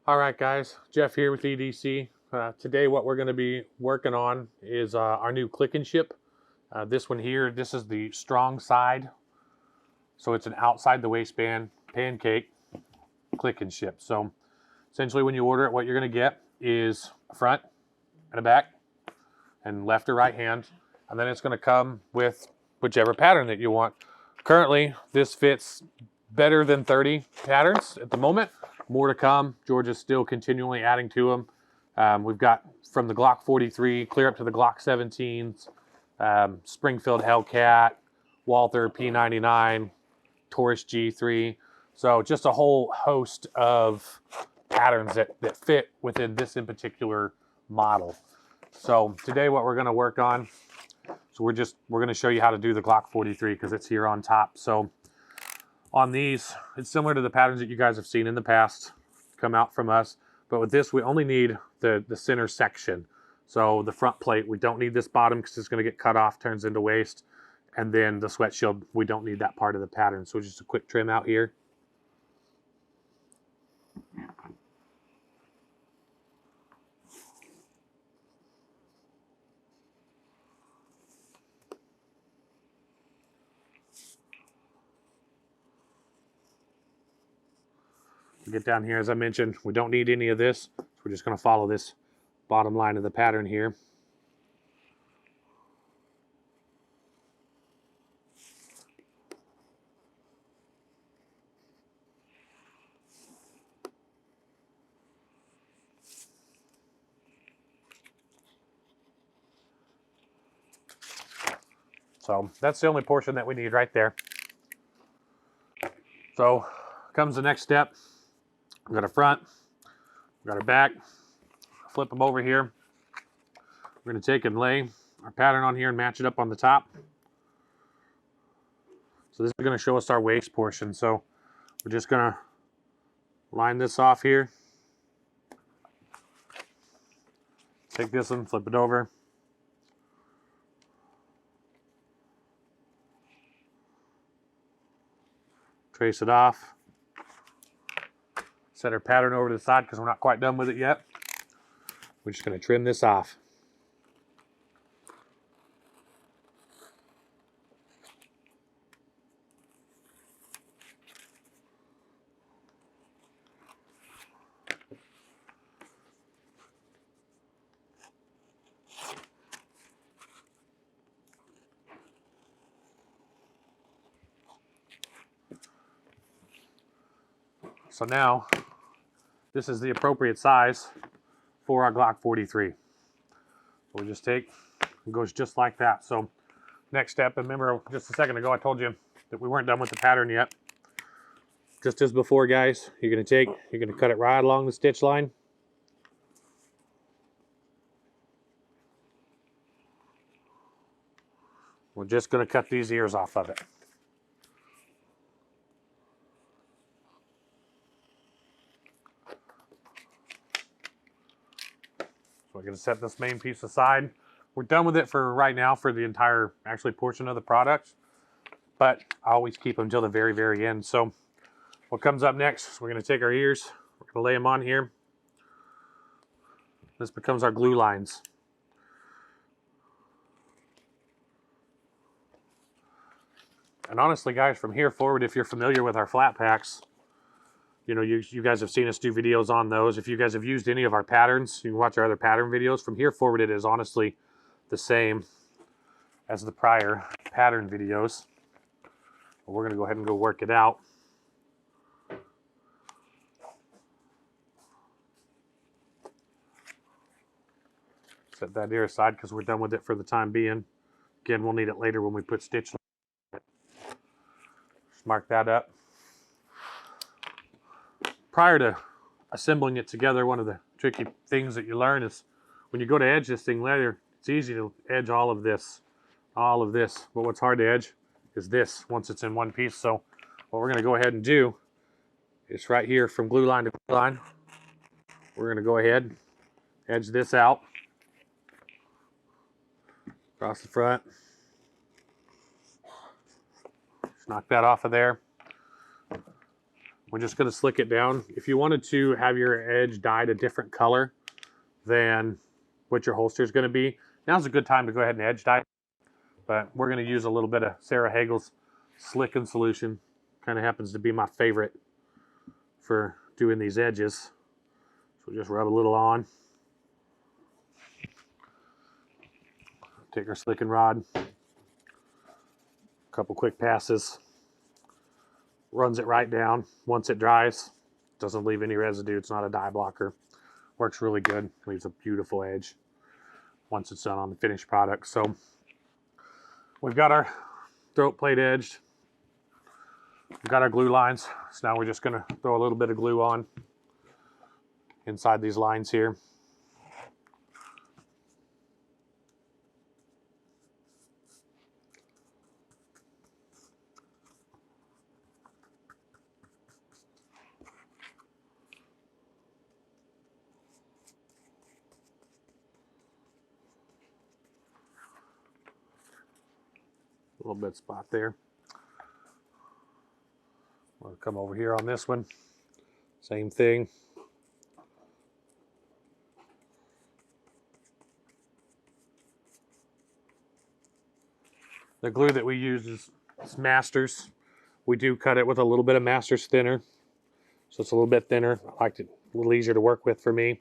All right, guys, Jeff here with EDC. Today what we're going to be working on is our new click and ship. This one here, this is the strong side. So it's an outside the waistband pancake click and ship. So essentially when you order it, what you're going to get is a front and a back and left or right hand. And then it's going to come with whichever pattern that you want. Currently, this fits better than 30 patterns at the moment. More to come. Georgia's still continually adding to them. We've got from the Glock 43 clear up to the Glock 17s, Springfield Hellcat, Walther P99, Taurus G3. So just a whole host of patterns that fit within this in particular model. So today what we're going to work on, so we're going to show you how to do the Glock 43 because it's here on top. So on these, it's similar to the patterns that you guys have seen in the past come out from us. But with this, we only need the center section. So the front plate, we don't need this bottom because it's going to get cut off, turns into waste. And then the sweat shield, we don't need that part of the pattern. So just a quick trim out here. Get down here, as I mentioned, we don't need any of this. So we're just going to follow this bottom line of the pattern here. So that's the only portion that we need right there. So comes the next step. We've got a front, we've got our back, flip them over here. We're going to take and lay our pattern on here and match it up on the top. So this is going to show us our waist portion. So we're just going to line this off here. Take this one, flip it over. Trace it off. Set our pattern over to the side because we're not quite done with it yet. We're just going to trim this off. So now, this is the appropriate size for our Glock 43. We'll just take, it goes just like that. So next step, and remember just a second ago I told you that we weren't done with the pattern yet. Just as before, guys, you're going to cut it right along the stitch line. We're just going to cut these ears off of it. We're going to set this main piece aside. We're done with it for right now for the entire portion of the product, but I always keep them until the very, very end. So what comes up next, we're going to take our ears, we're going to lay them on here. This becomes our glue lines. And honestly, guys, from here forward, if you're familiar with our flat packs, you know, you guys have seen us do videos on those. If you guys have used any of our patterns, you can watch our other pattern videos. From here forward, it is honestly the same as the prior pattern videos. But we're going to go ahead and go work it out. Set that ear aside because we're done with it for the time being. Again, we'll need it later when we put stitch. Just mark that up. Prior to assembling it together, one of the tricky things that you learn is when you go to edge this thing later, it's easy to edge all of this. But what's hard to edge is this once it's in one piece. So what we're going to go ahead and do is right here from glue line to glue line, we're going to go ahead, edge this out across the front. Just knock that off of there. We're just going to slick it down. If you wanted to have your edge dyed a different color than what your holster is going to be, now's a good time to go ahead and edge dye. But we're going to use a little bit of Sarah Hagel's Slickin' Solution. Kind of happens to be my favorite for doing these edges. So just rub a little on. Take our slicking rod. A couple quick passes. Runs it right down. Once it dries, doesn't leave any residue. It's not a dye blocker. Works really good. Leaves a beautiful edge once it's done on the finished product. So we've got our throat plate edged. We've got our glue lines. So now we're just going to throw a little bit of glue on inside these lines here. A little bit spot there. We'll come over here on this one. Same thing. The glue that we use is Masters. We do cut it with a little bit of Masters thinner, so it's a little bit thinner. I like it a little easier to work with for me.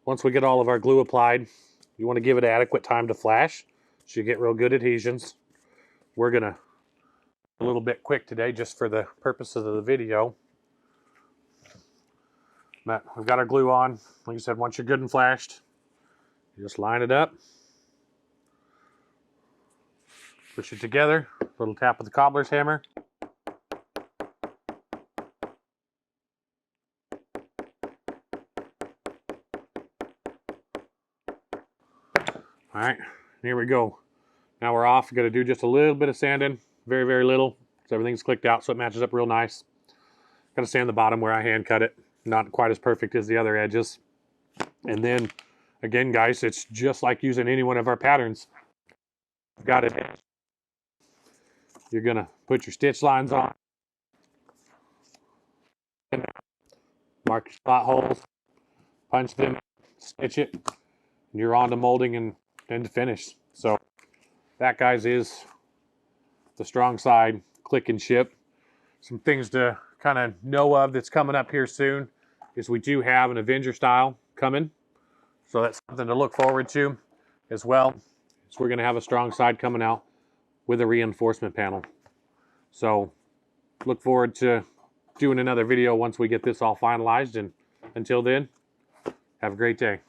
Once we get all of our glue applied, you want to give it adequate time to flash so you get real good adhesions. We're gonna a little bit quick today just for the purposes of the video. But we've got our glue on. Like I said, once you're good and flashed, you just line it up, push it together, little tap with the cobbler's hammer. All right, here we go. Now we're off. We're going to do just a little bit of sanding, very, very little, so everything's clicked out so it matches up real nice. Got to sand the bottom where I hand cut it. Not quite as perfect as the other edges. And then, again, guys, it's just like using any one of our patterns. Got it. You're going to put your stitch lines on. Mark your spot holes. Punch them. Stitch it. And you're on to molding and then to finish. So that, guys, is the strong side click and ship. Some things to kind of know of that's coming up here soon is we do have an Avenger style coming. So that's something to look forward to as well. So we're going to have a strong side coming out with a reinforcement panel. So look forward to doing another video once we get this all finalized. And until then, have a great day.